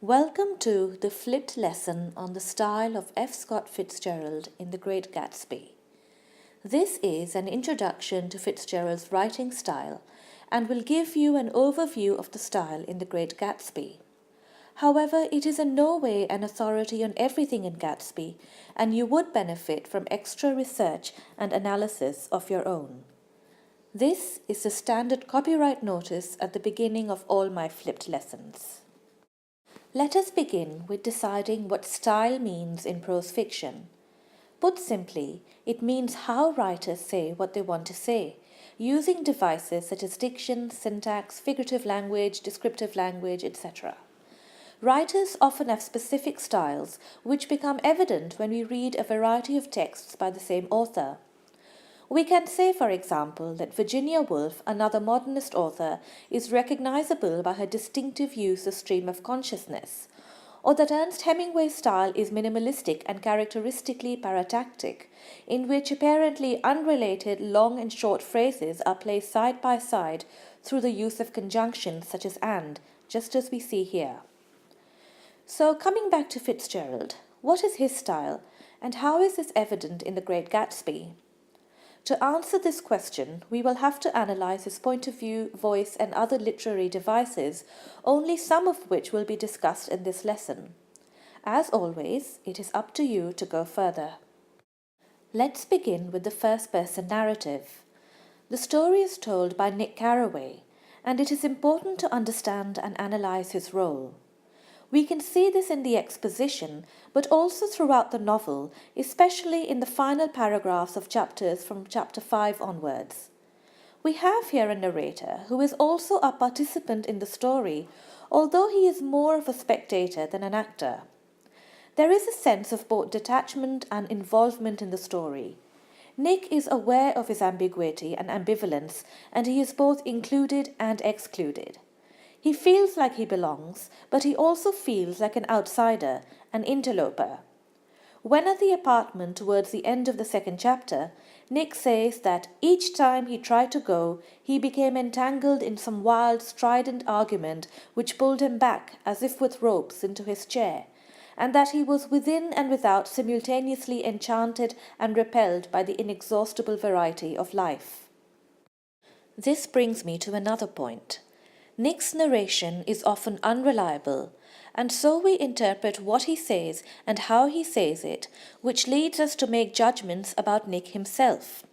Welcome to the flipped lesson on the style of F. Scott Fitzgerald in The Great Gatsby. This is an introduction to Fitzgerald's writing style and will give you an overview of the style in The Great Gatsby. However, it is in no way an authority on everything in Gatsby, and you would benefit from extra research and analysis of your own. This is the standard copyright notice at the beginning of all my flipped lessons. Let us begin with deciding what style means in prose fiction. Put simply, it means how writers say what they want to say, using devices such as diction, syntax, figurative language, descriptive language, etc. Writers often have specific styles which become evident when we read a variety of texts by the same author. We can say, for example, that Virginia Woolf, another modernist author, is recognizable by her distinctive use of stream of consciousness, or that Ernest Hemingway's style is minimalistic and characteristically paratactic, in which apparently unrelated long and short phrases are placed side by side through the use of conjunctions such as and, just as we see here. So, coming back to Fitzgerald, what is his style, and how is this evident in The Great Gatsby? To answer this question, we will have to analyze his point of view, voice, and other literary devices, only some of which will be discussed in this lesson. As always, it is up to you to go further. Let's begin with the first-person narrative. The story is told by Nick Carraway, and it is important to understand and analyze his role. We can see this in the exposition, but also throughout the novel, especially in the final paragraphs of chapters from chapter 5 onwards. We have here a narrator who is also a participant in the story, although he is more of a spectator than an actor. There is a sense of both detachment and involvement in the story. Nick is aware of his ambiguity and ambivalence, and he is both included and excluded. He feels like he belongs, but he also feels like an outsider, an interloper. When at the apartment towards the end of the second chapter, Nick says that each time he tried to go, he became entangled in some wild, strident argument which pulled him back as if with ropes into his chair, and that he was within and without simultaneously enchanted and repelled by the inexhaustible variety of life. This brings me to another point. Nick's narration is often unreliable, and so we interpret what he says and how he says it, which leads us to make judgments about Nick himself.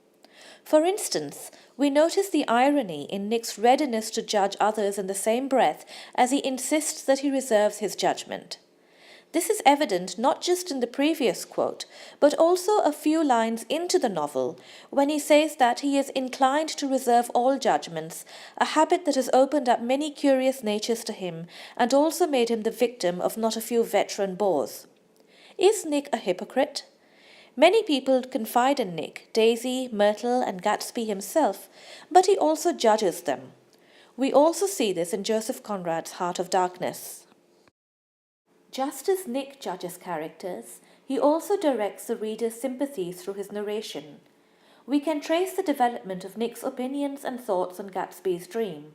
For instance, we notice the irony in Nick's readiness to judge others in the same breath as he insists that he reserves his judgment. This is evident not just in the previous quote, but also a few lines into the novel, when he says that he is inclined to reserve all judgments, a habit that has opened up many curious natures to him and also made him the victim of not a few veteran bores. Is Nick a hypocrite? Many people confide in Nick, Daisy, Myrtle, and Gatsby himself, but he also judges them. We also see this in Joseph Conrad's Heart of Darkness. Just as Nick judges characters, he also directs the reader's sympathies through his narration. We can trace the development of Nick's opinions and thoughts on Gatsby's dream.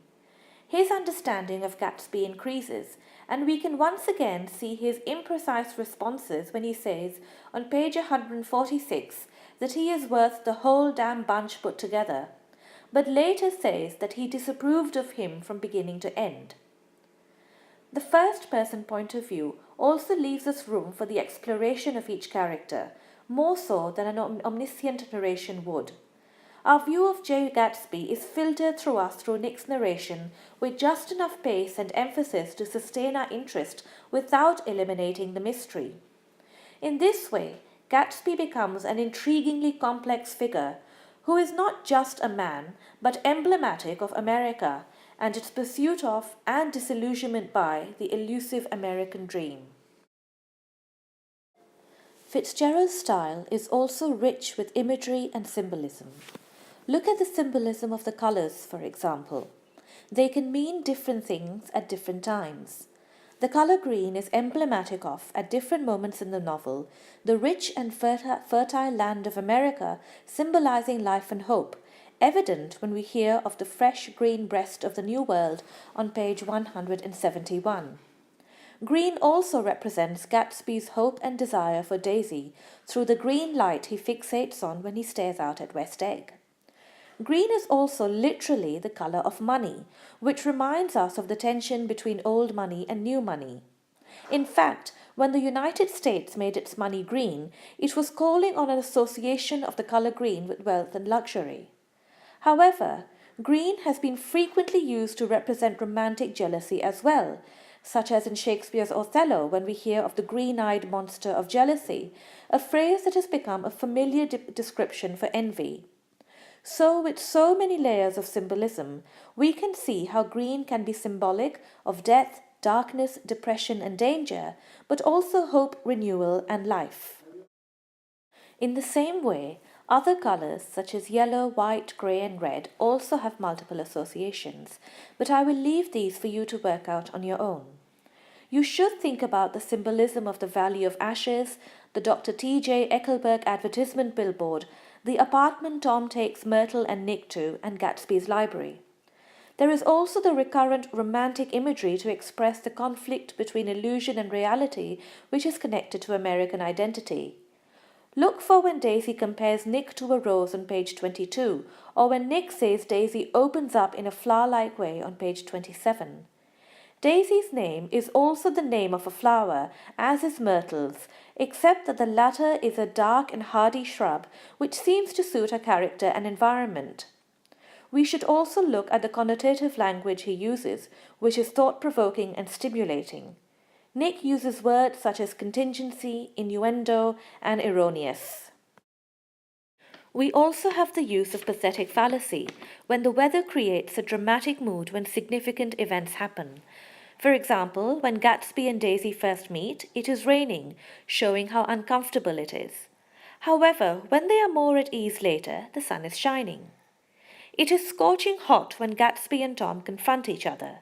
His understanding of Gatsby increases, and we can once again see his imprecise responses when he says, on page 146, that he is worth the whole damn bunch put together, but later says that he disapproved of him from beginning to end. The first-person point of view also leaves us room for the exploration of each character, more so than an omniscient narration would. Our view of J. Gatsby is filtered through us through Nick's narration with just enough pace and emphasis to sustain our interest without eliminating the mystery. In this way, Gatsby becomes an intriguingly complex figure who is not just a man, but emblematic of America and its pursuit of and disillusionment by the elusive American dream. Fitzgerald's style is also rich with imagery and symbolism. Look at the symbolism of the colours, for example. They can mean different things at different times. The colour green is emblematic of, at different moments in the novel, the rich and fertile land of America, symbolising life and hope, evident when we hear of the fresh green breast of the New World on page 171. Green also represents Gatsby's hope and desire for Daisy through the green light he fixates on when he stares out at West Egg. Green is also literally the colour of money, which reminds us of the tension between old money and new money. In fact, when the United States made its money green, it was calling on an association of the colour green with wealth and luxury. However, green has been frequently used to represent romantic jealousy as well, such as in Shakespeare's Othello when we hear of the green-eyed monster of jealousy, a phrase that has become a familiar description for envy. So, with so many layers of symbolism, we can see how green can be symbolic of death, darkness, depression, and danger, but also hope, renewal, and life. In the same way, other colours such as yellow, white, grey, and red also have multiple associations, but I will leave these for you to work out on your own. You should think about the symbolism of the Valley of Ashes, the Dr. T.J. Eckelberg advertisement billboard, the apartment Tom takes Myrtle and Nick to, and Gatsby's library. There is also the recurrent romantic imagery to express the conflict between illusion and reality, which is connected to American identity. Look for when Daisy compares Nick to a rose on page 22, or when Nick says Daisy opens up in a flower-like way on page 27. Daisy's name is also the name of a flower, as is Myrtle's, except that the latter is a dark and hardy shrub which seems to suit her character and environment. We should also look at the connotative language he uses, which is thought-provoking and stimulating. Nick uses words such as contingency, innuendo, and erroneous. We also have the use of pathetic fallacy, when the weather creates a dramatic mood when significant events happen. For example, when Gatsby and Daisy first meet, it is raining, showing how uncomfortable it is. However, when they are more at ease later, the sun is shining. It is scorching hot when Gatsby and Tom confront each other.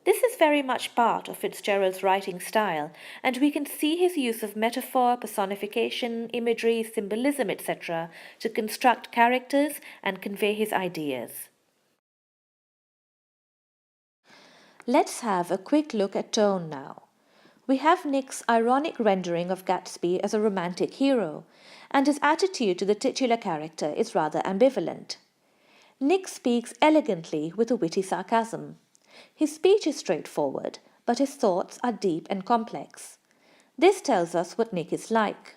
This is very much part of Fitzgerald's writing style, and we can see his use of metaphor, personification, imagery, symbolism, etc. to construct characters and convey his ideas. Let's have a quick look at tone now. We have Nick's ironic rendering of Gatsby as a romantic hero, and his attitude to the titular character is rather ambivalent. Nick speaks elegantly with a witty sarcasm. His speech is straightforward, but his thoughts are deep and complex. This tells us what Nick is like.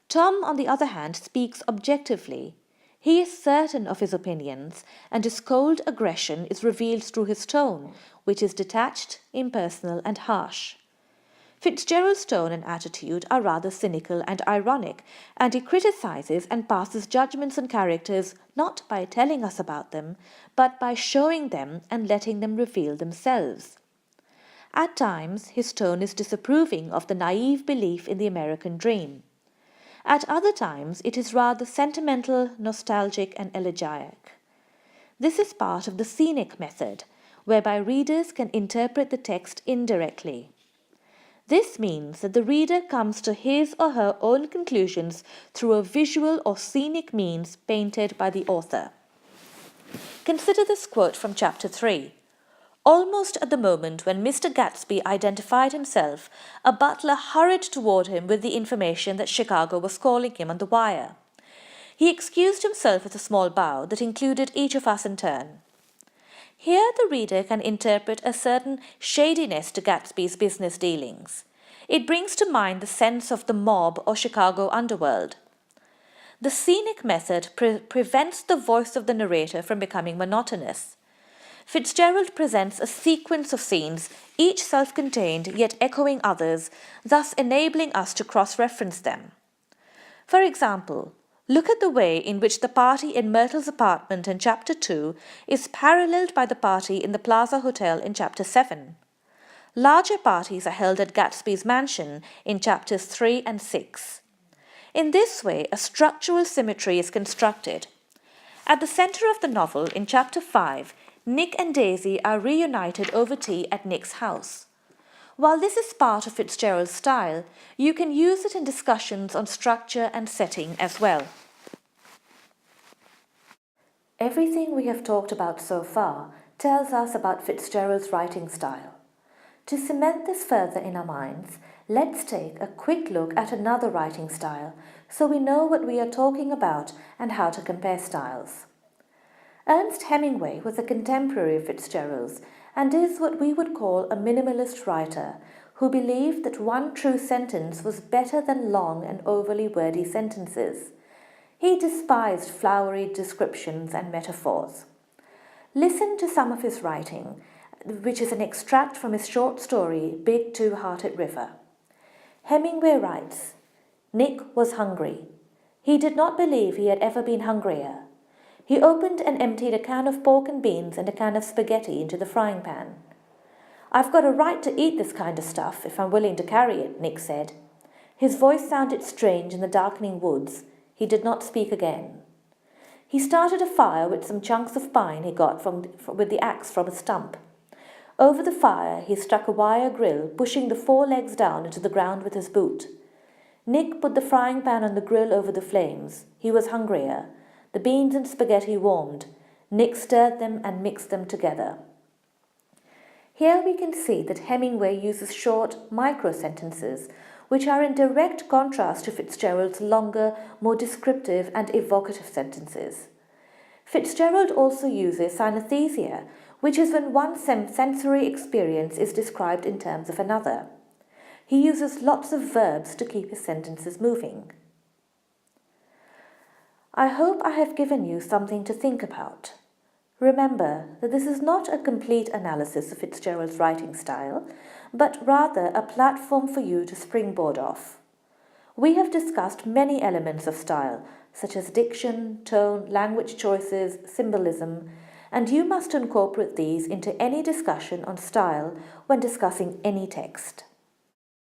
Tom, on the other hand, speaks objectively. He is certain of his opinions, and his cold aggression is revealed through his tone, which is detached, impersonal, and harsh. Fitzgerald's tone and attitude are rather cynical and ironic, and he criticizes and passes judgments on characters not by telling us about them, but by showing them and letting them reveal themselves. At times, his tone is disapproving of the naive belief in the American dream. At other times, it is rather sentimental, nostalgic, and elegiac. This is part of the scenic method, whereby readers can interpret the text indirectly. This means that the reader comes to his or her own conclusions through a visual or scenic means painted by the author. Consider this quote from chapter 3. Almost at the moment when Mr. Gatsby identified himself, a butler hurried toward him with the information that Chicago was calling him on the wire. He excused himself with a small bow that included each of us in turn. Here the reader can interpret a certain shadiness to Gatsby's business dealings. It brings to mind the sense of the mob or Chicago underworld. The scenic method prevents the voice of the narrator from becoming monotonous. Fitzgerald presents a sequence of scenes, each self-contained yet echoing others, thus enabling us to cross-reference them. For example, look at the way in which the party in Myrtle's apartment in Chapter 2 is paralleled by the party in the Plaza Hotel in Chapter 7. Larger parties are held at Gatsby's mansion in Chapters 3 and 6. In this way, a structural symmetry is constructed. At the centre of the novel, in Chapter 5, Nick and Daisy are reunited over tea at Nick's house. While this is part of Fitzgerald's style, you can use it in discussions on structure and setting as well. Everything we have talked about so far tells us about Fitzgerald's writing style. To cement this further in our minds, let's take a quick look at another writing style so we know what we are talking about and how to compare styles. Ernest Hemingway was a contemporary of Fitzgerald's and is what we would call a minimalist writer who believed that one true sentence was better than long and overly wordy sentences. He despised flowery descriptions and metaphors. Listen to some of his writing, which is an extract from his short story, Big Two-Hearted River. Hemingway writes, "Nick was hungry. He did not believe he had ever been hungrier. He opened and emptied a can of pork and beans and a can of spaghetti into the frying pan. 'I've got a right to eat this kind of stuff if I'm willing to carry it,' Nick said. His voice sounded strange in the darkening woods. He did not speak again. He started a fire with some chunks of pine he got with the axe from a stump. Over the fire he struck a wire grill, pushing the 4 legs down into the ground with his boot. Nick put the frying pan on the grill over the flames. He was hungrier. The beans and spaghetti warmed. Nick stirred them and mixed them together." Here we can see that Hemingway uses short micro-sentences, which are in direct contrast to Fitzgerald's longer, more descriptive and evocative sentences. Fitzgerald also uses synesthesia, which is when one sensory experience is described in terms of another. He uses lots of verbs to keep his sentences moving. I hope I have given you something to think about. Remember that this is not a complete analysis of Fitzgerald's writing style, but rather a platform for you to springboard off. We have discussed many elements of style, such as diction, tone, language choices, symbolism, and you must incorporate these into any discussion on style when discussing any text.